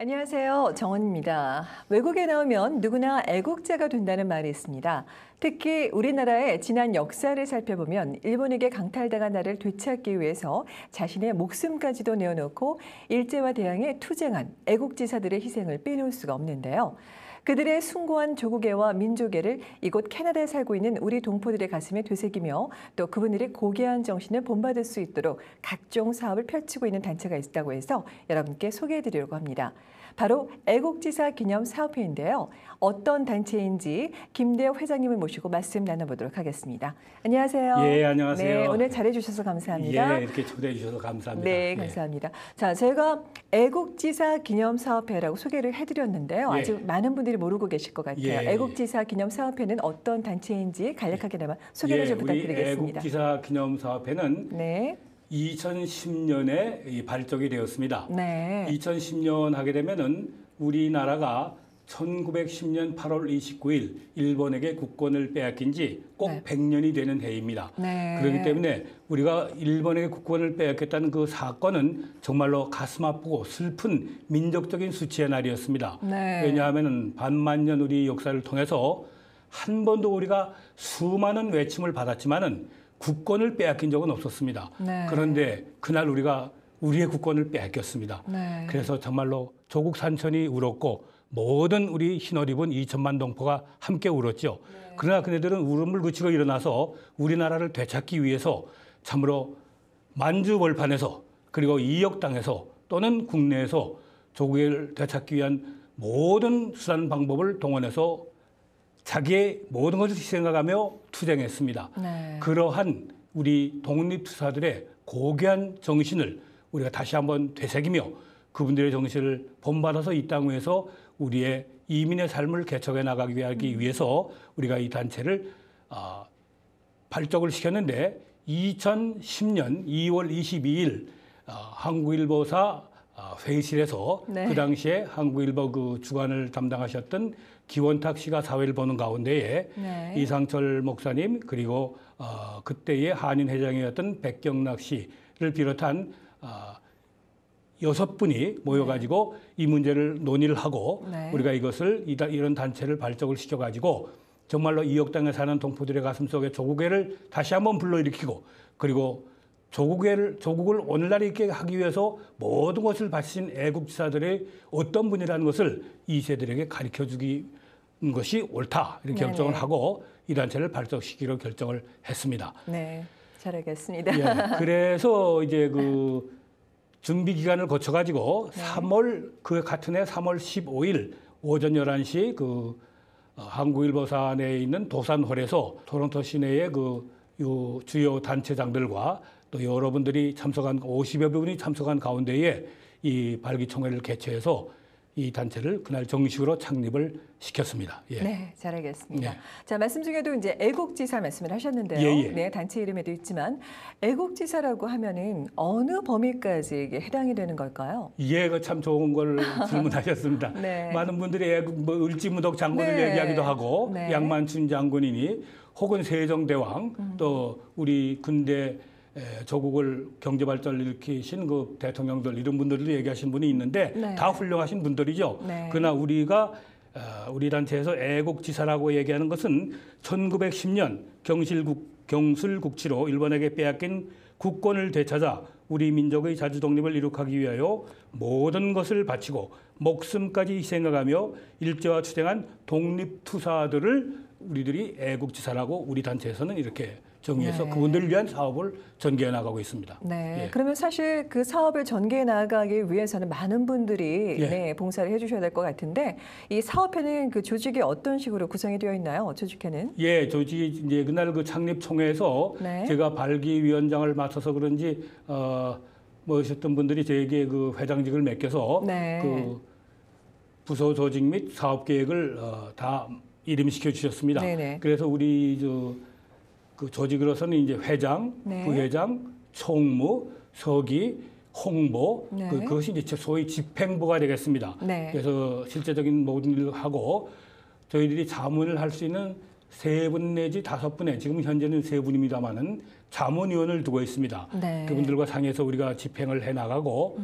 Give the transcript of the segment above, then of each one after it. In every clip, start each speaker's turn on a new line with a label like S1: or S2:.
S1: 안녕하세요. 정원입니다. 외국에 나오면 누구나 애국자가 된다는 말이 있습니다. 특히 우리나라의 지난 역사를 살펴보면 일본에게 강탈당한 나라를 되찾기 위해서 자신의 목숨까지도 내어놓고 일제와 대항해 투쟁한 애국지사들의 희생을 빼놓을 수가 없는데요. 그들의 숭고한 조국애와 민족애를 이곳 캐나다에 살고 있는 우리 동포들의 가슴에 되새기며 또 그분들의 고귀한 정신을 본받을 수 있도록 각종 사업을 펼치고 있는 단체가 있다고 해서 여러분께 소개해드리려고 합니다. 바로 애국지사 기념사업회인데요. 어떤 단체인지 김대엽 회장님을 모시고 말씀 나눠보도록 하겠습니다. 안녕하세요.
S2: 예, 안녕하세요.
S1: 네, 오늘 잘해주셔서 감사합니다.
S2: 예, 이렇게 초대해 주셔서 감사합니다.
S1: 네, 감사합니다. 자, 저희가 애국지사 기념사업회라고 소개를 해드렸는데요.
S2: 예.
S1: 아직 많은 분들이 모르고 계실 것 같아요.
S2: 예.
S1: 애국지사 기념사업회는 어떤 단체인지 간략하게나마 소개를 좀 부탁드리겠습니다.
S2: 애국지사 기념사업회는
S1: 네.
S2: 2010년에 발족이 되었습니다.
S1: 네.
S2: 2010년 하게 되면은 우리나라가 1910년 8월 29일 일본에게 국권을 빼앗긴 지 꼭
S1: 네.
S2: 100년이 되는 해입니다.
S1: 네.
S2: 그렇기 때문에 우리가 일본에게 국권을 빼앗겼다는 그 사건은 정말로 가슴 아프고 슬픈 민족적인 수치의 날이었습니다.
S1: 네.
S2: 왜냐하면 반만년 우리 역사를 통해서 한 번도 우리가 수많은 외침을 받았지만은 국권을 빼앗긴 적은 없었습니다.
S1: 네.
S2: 그런데 그날 우리가 우리의 국권을 빼앗겼습니다.
S1: 네.
S2: 그래서 정말로 조국 산천이 울었고 모든 우리 흰옷 입은 2천만 동포가 함께 울었죠.
S1: 네.
S2: 그러나 그네들은 울음을 그치고 일어나서 우리나라를 되찾기 위해서 참으로 만주벌판에서 그리고 이역당에서 또는 국내에서 조국을 되찾기 위한 모든 수단 방법을 동원해서 자기의 모든 것을 희생하며 투쟁했습니다.
S1: 네.
S2: 그러한 우리 독립투사들의 고귀한 정신을 우리가 다시 한번 되새기며 그분들의 정신을 본받아서 이 땅 위에서 우리의 이민의 삶을 개척해 나가기 위해서 우리가 이 단체를 발족을 시켰는데 2010년 2월 22일 한국일보사 회의실에서
S1: 네.
S2: 그 당시에 한국일보 그 주간을 담당하셨던 기원탁 씨가 사회를 보는 가운데에
S1: 네.
S2: 이상철 목사님 그리고 그때의 한인 회장이었던 백경락 씨를 비롯한 6분이 모여가지고 이 문제를 논의를 하고
S1: 네.
S2: 우리가 이것을 이런 단체를 발족을 시켜가지고 정말로 이역당에 사는 동포들의 가슴 속에 조국애를 다시 한번 불러일으키고 그리고 조국을 오늘날 있게 하기 위해서 모든 것을 바친 애국지사들의 어떤 분이라는 것을 이 세대들에게 가르쳐주기 것이 옳다 이렇게
S1: 네네.
S2: 결정을 하고 이 단체를 발족시키기로 결정을 했습니다.
S1: 네, 잘 알겠습니다.
S2: 예, 그래서 이제 그 준비 기간을 거쳐가지고
S1: 네.
S2: 3월 그 같은 해 3월 15일 오전 11시 그 한국일보사 내에 있는 도산홀에서 토론토 시내의 그 요 주요 단체장들과 또 여러분들이 참석한 50여 분이 참석한 가운데에 이 발기총회를 개최해서 이 단체를 그날 정식으로 창립을 시켰습니다. 예.
S1: 네, 잘 알겠습니다.
S2: 네.
S1: 자, 말씀 중에도 이제 애국지사 말씀을 하셨는데요.
S2: 예, 예.
S1: 네, 단체 이름에도 있지만 애국지사라고 하면은 어느 범위까지 이게 해당이 되는 걸까요?
S2: 이해가 참 좋은 걸 질문하셨습니다.
S1: 네.
S2: 많은 분들이 을지무덕 장군을
S1: 네.
S2: 얘기하기도 하고
S1: 네.
S2: 양만춘 장군이니 혹은 세종대왕 또 우리 근대 조국을 경제발전을 일으키신 그 대통령들 이런 분들도 얘기하신 분이 있는데
S1: 네.
S2: 다 훌륭하신 분들이죠.
S1: 네.
S2: 그러나 우리가 우리 단체에서 애국지사라고 얘기하는 것은 1910년 경술국치로 일본에게 빼앗긴 국권을 되찾아 우리 민족의 자주독립을 이룩하기 위하여 모든 것을 바치고 목숨까지 희생하며 일제와 투쟁한 독립투사들을 우리들이 애국지사라고 우리 단체에서는 이렇게 정의해서
S1: 네.
S2: 그분들을 위한 사업을 전개해 나가고 있습니다.
S1: 네.
S2: 예.
S1: 그러면 사실 그 사업을 전개해 나가기 위해서는 많은 분들이
S2: 예.
S1: 네, 봉사를 해주셔야 될 것 같은데 이 사업회는 그 조직이 어떤 식으로 구성이 되어 있나요? 조직회는?
S2: 예, 조직이 이제 그날 그 창립 총회에서
S1: 네.
S2: 제가 발기위원장을 맡아서 그런지 모셨던 분들이 저에게 그 회장직을 맡겨서
S1: 네.
S2: 그 부서 조직 및 사업 계획을 다 이름시켜 주셨습니다.
S1: 네네.
S2: 그래서 우리 그 조직으로서는 이제 회장,
S1: 네.
S2: 부회장, 총무, 서기, 홍보
S1: 네.
S2: 그것이 이제 소위 집행부가 되겠습니다.
S1: 네.
S2: 그래서 실제적인 모든 일을 하고 저희들이 자문을 할 수 있는 3분 내지 5분의 지금 현재는 3분입니다만은 자문위원을 두고 있습니다.
S1: 네.
S2: 그분들과 상의해서 우리가 집행을 해 나가고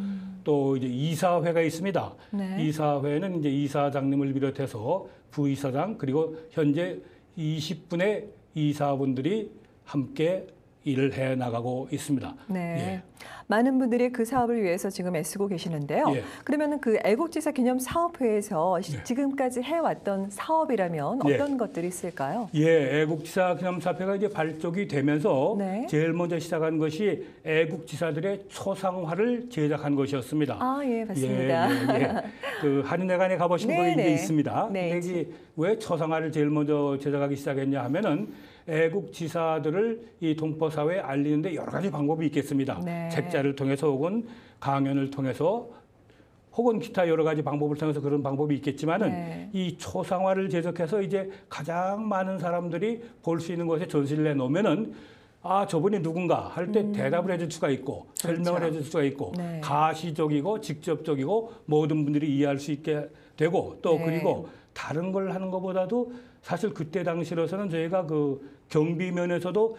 S2: 또 이제 이사회가 있습니다.
S1: 네.
S2: 이사회는 이제 이사장님을 비롯해서 부이사장 그리고 현재 20분의 이사분들이 함께 일을 해 나가고 있습니다.
S1: 네.
S2: 예.
S1: 많은 분들이 그 사업을 위해서 지금 애쓰고 계시는데요.
S2: 예.
S1: 그러면 그 애국지사 기념 사업회에서
S2: 예.
S1: 지금까지 해왔던 사업이라면
S2: 예.
S1: 어떤 것들이 있을까요?
S2: 예, 애국지사 기념사업회가 이제 발족이 되면서
S1: 네.
S2: 제일 먼저 시작한 것이 애국지사들의 초상화를 제작한 것이었습니다.
S1: 아, 예, 맞습니다.
S2: 예. 그 한인회관에 가보신 분이
S1: 네네.
S2: 이제 있습니다.
S1: 네,
S2: 근데 이게 왜 초상화를 제일 먼저 제작하기 시작했냐 하면은 애국지사들을 이 동포사회에 알리는데 여러 가지 방법이 있겠습니다.
S1: 네.
S2: 책자를 통해서 혹은 강연을 통해서 혹은 기타 여러 가지 방법을 통해서 그런 방법이 있겠지만은
S1: 네.
S2: 이 초상화를 제작해서 이제 가장 많은 사람들이 볼 수 있는 곳에 전시를 해놓으면은 아 저분이 누군가 할 때 대답을 해줄 수가 있고 설명을
S1: 그렇죠.
S2: 해줄 수가 있고
S1: 네.
S2: 가시적이고 직접적이고 모든 분들이 이해할 수 있게 되고 또
S1: 네.
S2: 그리고 다른 걸 하는 것보다도 사실 그때 당시로서는 저희가 그 경비 면에서도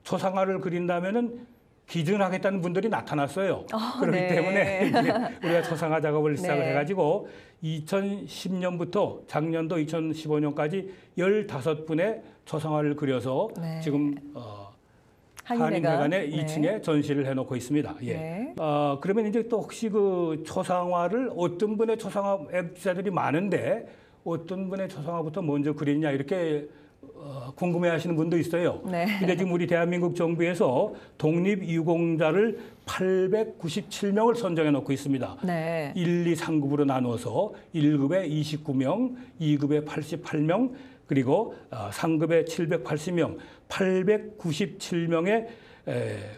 S2: 초상화를 그린다면은 기증하겠다는 분들이 나타났어요. 그렇기
S1: 네.
S2: 때문에 이제 우리가 초상화 작업을 시작을
S1: 네.
S2: 해가지고 2010년부터 작년도 2015년까지 15분의 초상화를 그려서
S1: 네.
S2: 지금 한인회관의 2층에 전시를 해놓고 있습니다. 예.
S1: 네.
S2: 그러면 이제 또 혹시 그 초상화를 어떤 분의 초상화 앱자들이 많은데 어떤 분의 초상화부터 먼저 그리냐 이렇게 궁금해하시는 분도 있어요.
S1: 네.
S2: 근데 지금 우리 대한민국 정부에서 독립유공자를 897명을 선정해 놓고 있습니다.
S1: 네.
S2: 1, 2, 3급으로 나누어서 1급에 29명, 2급에 88명, 그리고 3급에 780명, 897명의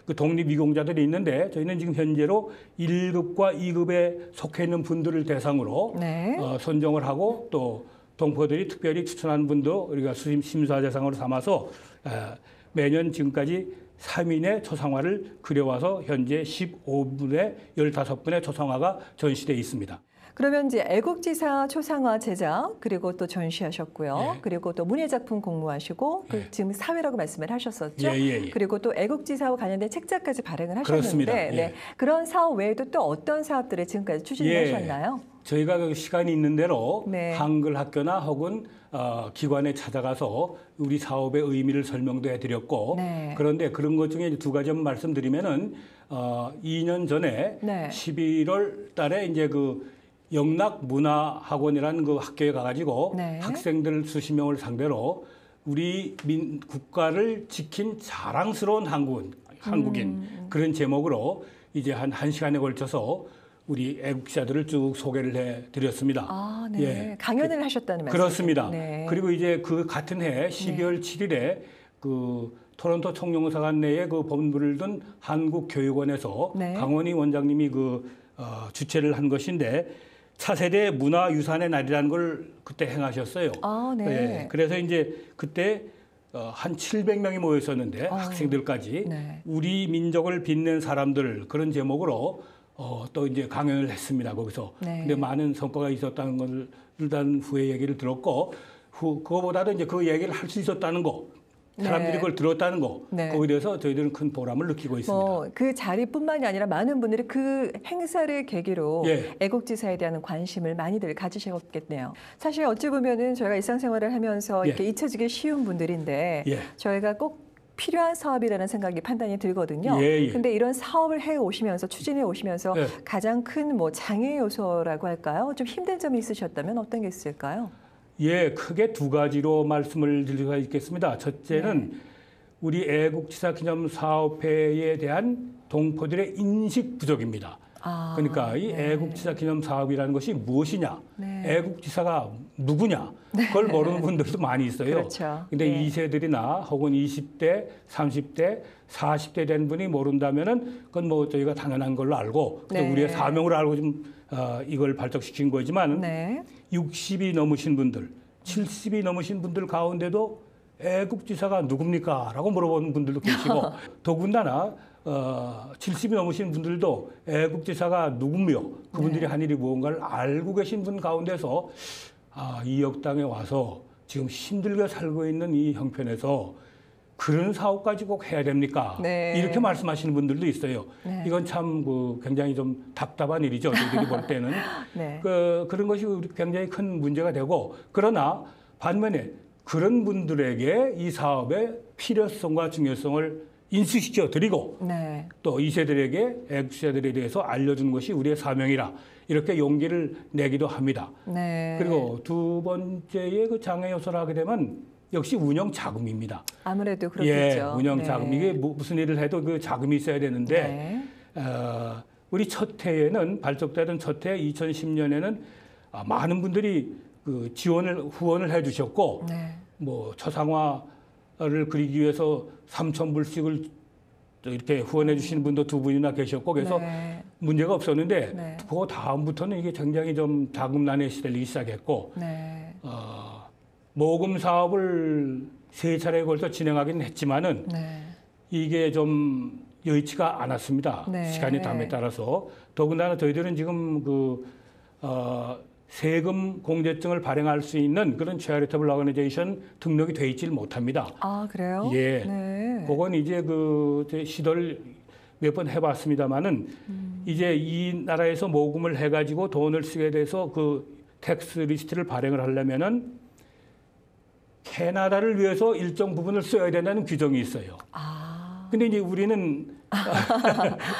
S2: 그 독립유공자들이 있는데 저희는 지금 현재로 1급과 2급에 속해 있는 분들을 대상으로
S1: 네.
S2: 선정을 하고 또 동포들이 특별히 추천한 분도 우리가 심사 대상으로 삼아서 매년 지금까지 3인의 초상화를 그려와서 현재 15분의 15분의 초상화가 전시되어 있습니다.
S1: 그러면 이제 애국지사 초상화 제작 그리고 또 전시하셨고요.
S2: 예.
S1: 그리고 또 문예작품 공모하시고 그
S2: 예.
S1: 지금 사회라고 말씀을 하셨었죠.
S2: 예.
S1: 그리고 또 애국지사와 관련된 책자까지 발행을 하셨는데
S2: 그렇습니다. 예.
S1: 네. 그런 사업 외에도 또 어떤 사업들을 지금까지 추진하셨나요?
S2: 저희가 그 시간이 있는 대로
S1: 네.
S2: 한글 학교나 혹은 기관에 찾아가서 우리 사업의 의미를 설명도 해드렸고
S1: 네.
S2: 그런데 그런 것 중에 두 가지만 말씀드리면은 2년 전에
S1: 네.
S2: 11월 달에 이제 그 영락문화학원이라는 그 학교에 가가지고
S1: 네.
S2: 학생들 수십 명을 상대로 우리 국가를 지킨 자랑스러운 한국인 그런 제목으로 이제 한 1시간에 걸쳐서 우리 애국지사들을 쭉 소개를 해드렸습니다.
S1: 아, 네.
S2: 예.
S1: 강연을 하셨다는 말씀이죠.
S2: 그렇습니다.
S1: 네.
S2: 그리고 이제 그 같은 해 12월 7일에 그 토론토 총영사관 내에 그 본부를 둔 한국교육원에서
S1: 네.
S2: 강원희 원장님이 그 주최를 한 것인데 차세대 문화유산의 날이라는 걸 그때 행하셨어요.
S1: 아, 네.
S2: 예, 그래서 이제 그때 한 700명이 모여 있었는데 학생들까지
S1: 네.
S2: 우리 민족을 빛낸 사람들 그런 제목으로 또 이제 강연을 했습니다. 거기서.
S1: 네.
S2: 근데 많은 성과가 있었다는 걸 일단 후에 얘기를 들었고 그거보다도 이제 그 얘기를 할 수 있었다는 거. 사람들이
S1: 네.
S2: 그걸 들었다는 거.
S1: 네.
S2: 거기에 대해서 저희들은 큰 보람을 느끼고 있습니다.
S1: 뭐 그 자리뿐만이 아니라 많은 분들이 그 행사를 계기로
S2: 예.
S1: 애국지사에 대한 관심을 많이들 가지셨겠네요. 사실 어찌 보면은 저희가 일상생활을 하면서
S2: 예.
S1: 이렇게 잊혀지기 쉬운 분들인데
S2: 예.
S1: 저희가 꼭 필요한 사업이라는 생각이 판단이 들거든요.
S2: 예.
S1: 근데 이런 사업을 해 오시면서 추진해 오시면서
S2: 예.
S1: 가장 큰 뭐 장애 요소라고 할까요? 좀 힘든 점이 있으셨다면 어떤 게 있을까요?
S2: 예, 크게 두 가지로 말씀을 드릴 수가 있겠습니다. 첫째는 우리 애국지사 기념 사업회에 대한 동포들의 인식 부족입니다.
S1: 아,
S2: 그러니까 이
S1: 네.
S2: 애국지사 기념 사업이라는 것이 무엇이냐,
S1: 네.
S2: 애국지사가 누구냐, 그걸 모르는 분들도 많이 있어요.
S1: 그렇죠.
S2: 근데
S1: 네.
S2: 2세들이나 혹은 20대, 30대, 40대 된 분이 모른다면은 그건 뭐 저희가 당연한 걸로 알고
S1: 네.
S2: 우리의 사명으로 알고 좀 이걸 발족시킨 거지만
S1: 네.
S2: 60이 넘으신 분들, 70이 넘으신 분들 가운데도 애국지사가 누굽니까? 라고 물어보는 분들도 계시고 더군다나 70이 넘으신 분들도 애국지사가 누구며 그분들이 한 일이 무언가를 알고 계신 분 가운데서 이 역당에 와서 지금 힘들게 살고 있는 이 형편에서 그런 사업까지 꼭 해야 됩니까?
S1: 네.
S2: 이렇게 말씀하시는 분들도 있어요.
S1: 네.
S2: 이건 참 굉장히 좀 답답한 일이죠. 저희들이 볼 때는.
S1: 네.
S2: 그런 것이 굉장히 큰 문제가 되고, 그러나 반면에 그런 분들에게 이 사업의 필요성과 중요성을 인식시켜 드리고
S1: 네.
S2: 또 이 세대에게 애국자들에 대해서 알려주는 것이 우리의 사명이라 이렇게 용기를 내기도 합니다.
S1: 네.
S2: 그리고 두 번째의 그 장애 요소를 하게 되면 역시 운영 자금입니다.
S1: 아무래도 그렇겠죠.
S2: 운영
S1: 네.
S2: 자금. 이게 무슨 일을 해도 그 자금이 있어야 되는데
S1: 네.
S2: 우리 첫 해에는 발족되던 첫 해 2010년에는 많은 분들이 그 후원을 해주셨고
S1: 네.
S2: 뭐 초상화를 그리기 위해서 3,000불씩을 이렇게 후원해 주시는 분도 두 분이나 계셨고 그래서
S1: 네.
S2: 문제가 없었는데
S1: 네.
S2: 그 다음부터는 이게 굉장히 좀 자금난에 시달리기 시작했고
S1: 네.
S2: 모금 사업을 세 차례에 걸쳐 진행하긴 했지만은
S1: 네.
S2: 이게 좀 여의치가 않았습니다.
S1: 네.
S2: 시간이 담에 따라서 더군다나 저희들은 지금 세금 공제증을 발행할 수 있는 그런 체리터블 오거니제이션 등록이 돼 있질 못합니다.
S1: 아, 그래요?
S2: 예.
S1: 네.
S2: 그건 이제 시도를 몇 번 해봤습니다만은 이제 이 나라에서 모금을 해가지고 돈을 쓰게 돼서 그 텍스 리스트를 발행을 하려면은 캐나다를 위해서 일정 부분을 써야 된다는 규정이 있어요.
S1: 아.
S2: 근데 이제 우리는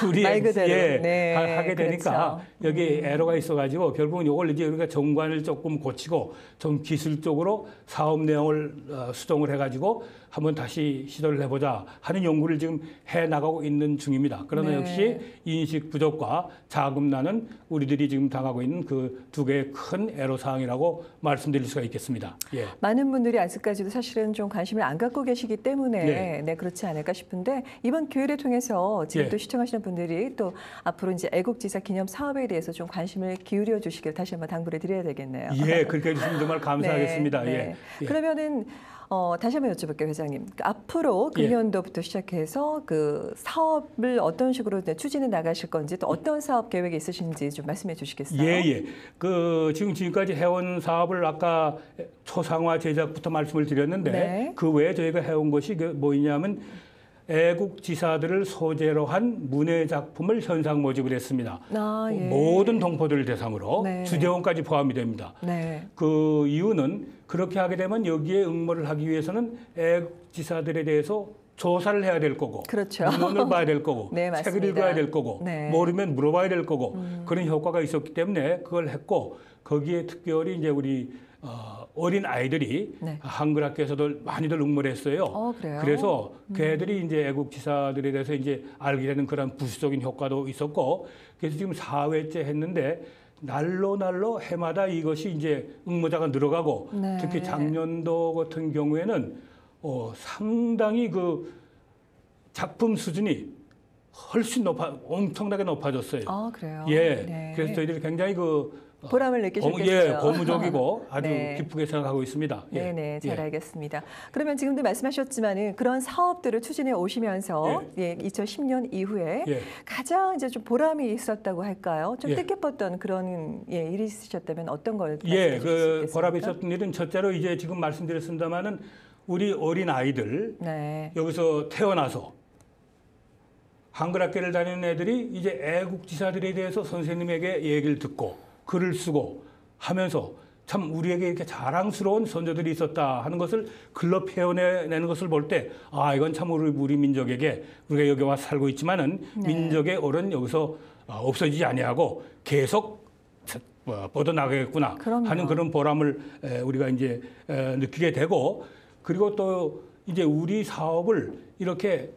S2: 우리
S1: 말 그대로. 네.
S2: 하게 되니까
S1: 그렇죠.
S2: 여기 에러가 있어가지고 결국은 이걸 이제 우리가 정관을 조금 고치고 좀 기술적으로 사업 내용을 수정을 해가지고 한번 다시 시도를 해보자 하는 연구를 지금 해 나가고 있는 중입니다. 그러나
S1: 네.
S2: 역시 인식 부족과 자금난은 우리들이 지금 당하고 있는 그 두 개의 큰 애로사항이라고 말씀드릴 수가 있겠습니다. 예.
S1: 많은 분들이 아직까지도 사실은 좀 관심을 안 갖고 계시기 때문에
S2: 네.
S1: 네, 그렇지 않을까 싶은데 이번 기회를 통해서 지금
S2: 예.
S1: 또 시청하시는 분들이 또 앞으로 이제 애국지사 기념 사업에 대해서 좀 관심을 기울여 주시길 다시 한번 당부를 드려야 되겠네요.
S2: 예, 그렇게 해주시면 정말 감사하겠습니다.
S1: 네,
S2: 예.
S1: 네.
S2: 예.
S1: 그러면은 다시 한번 여쭤볼게요, 회장님. 앞으로 금년도부터 시작해서 그 사업을 어떤 식으로 추진해 나가실 건지 또 어떤 사업 계획이 있으신지 좀 말씀해 주시겠어요?
S2: 예, 예. 지금까지 해온 사업을 아까 초상화 제작부터 말씀을 드렸는데
S1: 네.
S2: 그 외에 저희가 해온 것이 뭐냐면 애국지사들을 소재로 한 문예 작품을 현상 모집을 했습니다.
S1: 아, 예.
S2: 모든 동포들을 대상으로
S1: 네.
S2: 주재원까지 포함이 됩니다.
S1: 네.
S2: 그 이유는 그렇게 하게 되면 여기에 응모를 하기 위해서는 애국지사들에 대해서 조사를 해야 될 거고
S1: 그렇죠.
S2: 문헌을 봐야 될 거고
S1: 네,
S2: 책을
S1: 맞습니다.
S2: 읽어야 될 거고
S1: 네.
S2: 모르면 물어봐야 될 거고 그런 효과가 있었기 때문에 그걸 했고 거기에 특별히 이제 우리 어린 아이들이
S1: 네.
S2: 한글 학교에서도 많이들 응모를 했어요.
S1: 그래요?
S2: 그래서 그 애들이 이제 애국지사들에 대해서 이제 알게 되는 그런 부수적인 효과도 있었고 그래서 지금 4회째 했는데 날로 해마다 이것이 이제 응모자가 늘어가고
S1: 네.
S2: 특히 작년도 같은 경우에는 상당히 그 작품 수준이 훨씬 엄청나게 높아졌어요.
S1: 아, 그래요?
S2: 예.
S1: 네.
S2: 그래서 저희들이 굉장히
S1: 보람을 느끼셨겠죠.
S2: 예, 고무적이고 아주
S1: 네.
S2: 기쁘게 생각하고 있습니다. 예.
S1: 네네, 잘
S2: 예.
S1: 알겠습니다. 그러면 지금도 말씀하셨지만은 그런 사업들을 추진해 오시면서 2010년 이후에
S2: 예.
S1: 가장 이제 좀 보람이 있었다고 할까요? 좀
S2: 예.
S1: 뜻깊었던 그런 일이 있으셨다면 어떤 걸
S2: 예,
S1: 말씀해 주실 수 있겠습니까?
S2: 보람이 있었던 일은 첫째로 이제 지금 말씀드렸습니다마는 우리 어린 아이들
S1: 네.
S2: 여기서 태어나서 한글 학교를 다니는 애들이 이제 애국지사들에 대해서 선생님에게 얘기를 듣고 글을 쓰고 하면서 참 우리에게 이렇게 자랑스러운 선조들이 있었다 하는 것을 글로 표현해내는 것을 볼 때 이건 참 우리 민족에게 우리가 여기 와서 살고 있지만은
S1: 네.
S2: 민족의 어른 여기서 없어지지 아니하고 계속 뻗어나가겠구나
S1: 그럼요.
S2: 하는 그런 보람을 우리가 이제 느끼게 되고 그리고 또 이제 우리 사업을 이렇게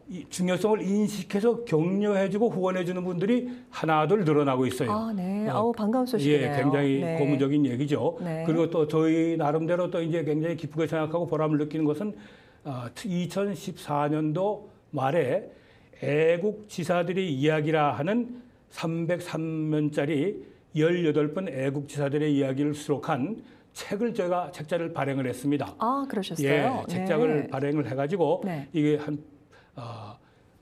S2: 이 중요성을 인식해서 격려해주고 후원해주는 분들이 하나둘 늘어나고 있어요.
S1: 아, 네. 반가운 소식이네요.
S2: 예, 굉장히
S1: 네.
S2: 고무적인 얘기죠.
S1: 네.
S2: 그리고 또 저희 나름대로 또 이제 굉장히 기쁘게 생각하고 보람을 느끼는 것은 2014년도 말에 애국지사들의 이야기라 하는 303면짜리 18번 애국지사들의 이야기를 수록한 책자를 발행을 했습니다.
S1: 아, 그러셨어요?
S2: 예,
S1: 네.
S2: 책장을 발행을 해가지고
S1: 네.
S2: 이게 한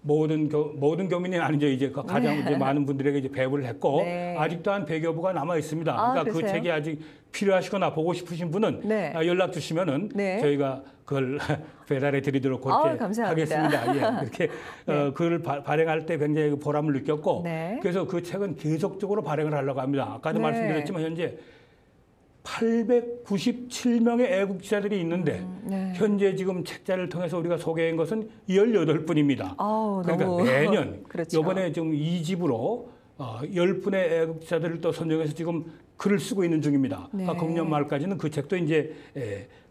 S2: 모든 교민이 아니죠. 이제 가장 이제 많은 분들에게 이제 배부를 했고
S1: 네.
S2: 아직도 한 100여 부가 남아 있습니다.
S1: 아,
S2: 그러니까 그
S1: 그러세요?
S2: 책이 아직 필요하시거나 보고 싶으신 분은
S1: 네.
S2: 연락 주시면은
S1: 네.
S2: 저희가 그걸 배달해 드리도록 그렇게
S1: 감사합니다.
S2: 하겠습니다. 예, 그렇게
S1: 네.
S2: 그걸 발행할 때 굉장히 그 보람을 느꼈고
S1: 네.
S2: 그래서 그 책은 계속적으로 발행을 하려고 합니다. 아까도
S1: 네.
S2: 말씀드렸지만 현재 897명의 애국지사들이 있는데
S1: 네.
S2: 현재 지금 책자를 통해서 우리가 소개한 것은 18분입니다. 그러니까
S1: 너무
S2: 매년
S1: 그렇죠.
S2: 이번에 지금 2집으로 10분의 애국지사들을 또 선정해서 지금 글을 쓰고 있는 중입니다.
S1: 네.
S2: 금년 말까지는 그 책도 이제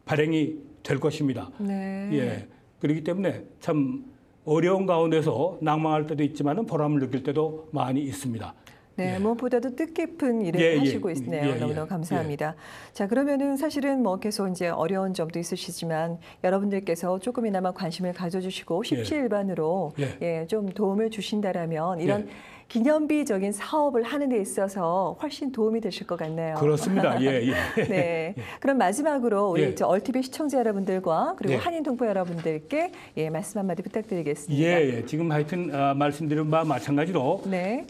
S2: 발행이 될 것입니다.
S1: 네.
S2: 예. 그렇기 때문에 참 어려운 가운데서 낭망할 때도 있지만은 보람을 느낄 때도 많이 있습니다.
S1: 네,
S2: 예.
S1: 무엇보다도 뜻깊은 일을
S2: 예, 예.
S1: 하시고 있네요.
S2: 예, 예.
S1: 너무너무 감사합니다. 자, 그러면은 사실은 뭐 계속 이제 어려운 점도 있으시지만 여러분들께서 조금이나마 관심을 가져주시고 십시일반으로
S2: 예.
S1: 좀 도움을 주신다라면 이런
S2: 예.
S1: 기념비적인 사업을 하는 데 있어서 훨씬 도움이 되실 것 같네요.
S2: 그렇습니다. 예, 예.
S1: 네. 그럼 마지막으로 우리
S2: 예.
S1: 저 얼티비 시청자 여러분들과 그리고
S2: 예.
S1: 한인 동포 여러분들께 말씀 한마디 부탁드리겠습니다.
S2: 예. 지금 하여튼 말씀드린 바와 마찬가지로
S1: 네.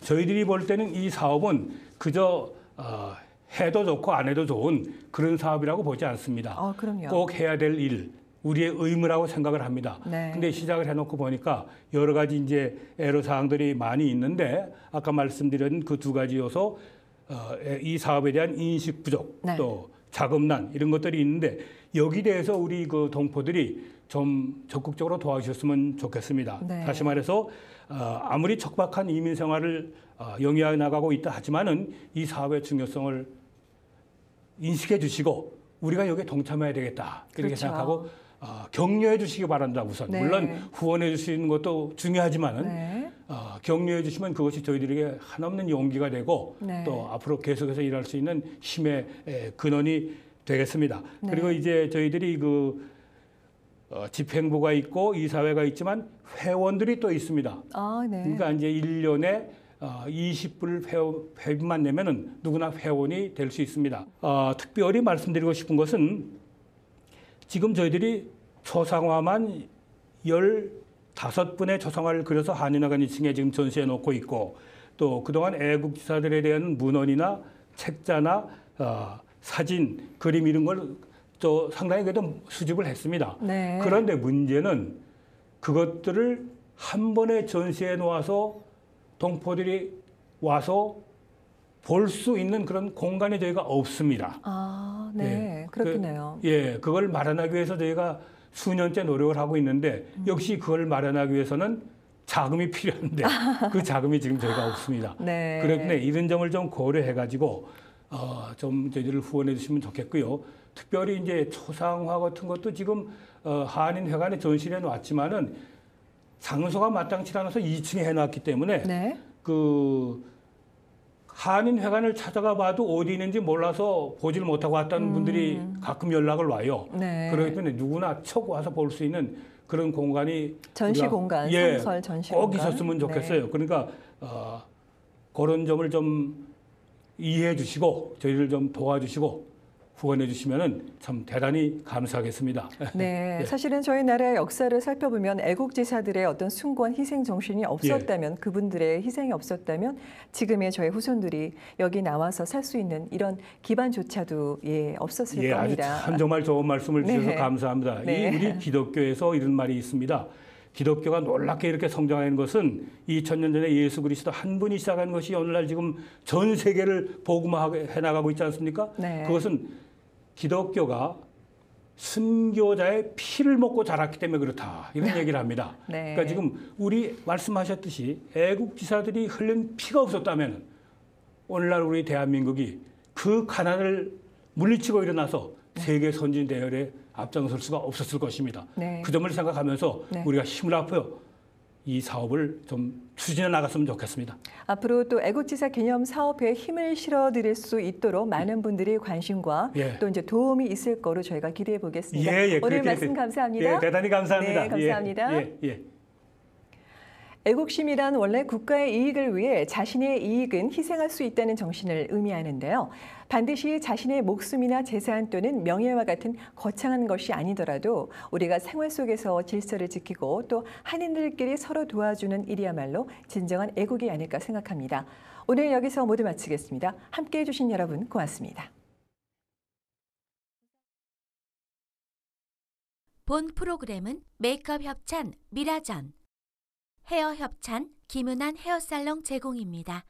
S2: 저희들이 볼 때는 이 사업은 그저 해도 좋고 안 해도 좋은 그런 사업이라고 보지 않습니다.
S1: 그럼요.
S2: 꼭 해야 될 일, 우리의 의무라고 생각을 합니다.
S1: 네.
S2: 근데 시작을 해놓고 보니까 여러 가지 이제 애로사항들이 많이 있는데 아까 말씀드린 그 두 가지 요소, 이 사업에 대한 인식 부족,
S1: 네.
S2: 또 자금난 이런 것들이 있는데 여기 대해서 우리 그 동포들이 좀 적극적으로 도와주셨으면 좋겠습니다.
S1: 네.
S2: 다시 말해서 아무리 척박한 이민 생활을 영위해 나가고 있다 하지만은 이 사업의 중요성을 인식해 주시고 우리가 여기에 동참해야 되겠다 이렇게
S1: 그렇죠.
S2: 생각하고 격려해 주시기 바란다 우선.
S1: 네.
S2: 물론 후원해 주시는 것도 중요하지만은
S1: 네.
S2: 격려해 주시면 그것이 저희들에게 한없는 용기가 되고
S1: 네.
S2: 또 앞으로 계속해서 일할 수 있는 힘의 근원이 되겠습니다.
S1: 네.
S2: 그리고 이제 저희들이 집행부가 있고 이사회가 있지만 회원들이 또 있습니다.
S1: 네.
S2: 그러니까 이제 1년에 20불 회비만 내면은 누구나 회원이 될 수 있습니다. 특별히 말씀드리고 싶은 것은 지금 저희들이 초상화만 15분의 초상화를 그려서 한인회관 2층에 지금 전시해 놓고 있고 또 그동안 애국지사들에 대한 문헌이나 책자나 사진, 그림 이런 걸 또 상당히 그래도 수집을 했습니다.
S1: 네.
S2: 그런데 문제는 그것들을 한 번에 전시해 놓아서 동포들이 와서 볼 수 있는 그런 공간이 저희가 없습니다.
S1: 네. 그렇겠네요.
S2: 그걸 마련하기 위해서 저희가 수년째 노력을 하고 있는데 역시 그걸 마련하기 위해서는 자금이 필요한데 그 자금이 지금 저희가 없습니다.
S1: 네.
S2: 그렇기 때문에 이런 점을 좀 고려해가지고 좀 저희들을 후원해 주시면 좋겠고요. 특별히 이제 초상화 같은 것도 지금 한인회관에 전시해 놨지만은 장소가 마땅치 않아서 2층에 해놨기 때문에
S1: 네.
S2: 그 한인회관을 찾아가 봐도 어디 있는지 몰라서 보지를 못하고 왔다는 분들이 가끔 연락을 와요.
S1: 네.
S2: 그렇기 때문에 누구나 척 와서 볼 수 있는 그런 공간이
S1: 전시
S2: 우리가,
S1: 공간, 상설 전시
S2: 꼭
S1: 공간.
S2: 있었으면 좋겠어요.
S1: 네.
S2: 그러니까 그런 점을 좀 이해해 주시고 저희를 좀 도와주시고 후원해 주시면은 참 대단히 감사하겠습니다.
S1: 네,
S2: 예.
S1: 사실은 저희 나라의 역사를 살펴보면 애국지사들의 어떤 숭고한 희생 정신이 없었다면 그분들의 희생이 없었다면 지금의 저희 후손들이 여기 나와서 살 수 있는 이런 기반조차도 없었을 겁니다.
S2: 아주 참 정말 좋은 말씀을 주셔서
S1: 네.
S2: 감사합니다.
S1: 네.
S2: 우리 기독교에서 이런 말이 있습니다. 기독교가 놀랍게 이렇게 성장하는 것은 2000년 전에 예수 그리스도 한 분이 시작한 것이 오늘날 지금 전 세계를 복음화해 나가고 있지 않습니까?
S1: 네.
S2: 그것은 기독교가 순교자의 피를 먹고 자랐기 때문에 그렇다. 이런 얘기를 합니다.
S1: 네.
S2: 그러니까 지금 우리 말씀하셨듯이 애국지사들이 흘린 피가 없었다면 오늘날 우리 대한민국이 그 가난을 물리치고 일어나서 세계 선진 대열에 앞장설 수가 없었을 것입니다.
S1: 네.
S2: 그 점을 생각하면서
S1: 네.
S2: 우리가 힘을 합쳐 이 사업을 좀 추진해 나갔으면 좋겠습니다.
S1: 앞으로 또 애국지사 기념 사업에 힘을 실어드릴 수 있도록 많은 분들이 관심과 또 이제 도움이 있을 거로 저희가 기대해 보겠습니다. 오늘 말씀 감사합니다.
S2: 대단히 감사합니다.
S1: 네, 감사합니다. 애국심이란 원래 국가의 이익을 위해 자신의 이익은 희생할 수 있다는 정신을 의미하는데요. 반드시 자신의 목숨이나 재산 또는 명예와 같은 거창한 것이 아니더라도 우리가 생활 속에서 질서를 지키고 또 한인들끼리 서로 도와주는 일이야말로 진정한 애국이 아닐까 생각합니다. 오늘 여기서 모두 마치겠습니다. 함께해 주신 여러분 고맙습니다.
S3: 본 프로그램은 메이크업 협찬 미라전, 헤어 협찬 김은한 헤어살롱 제공입니다.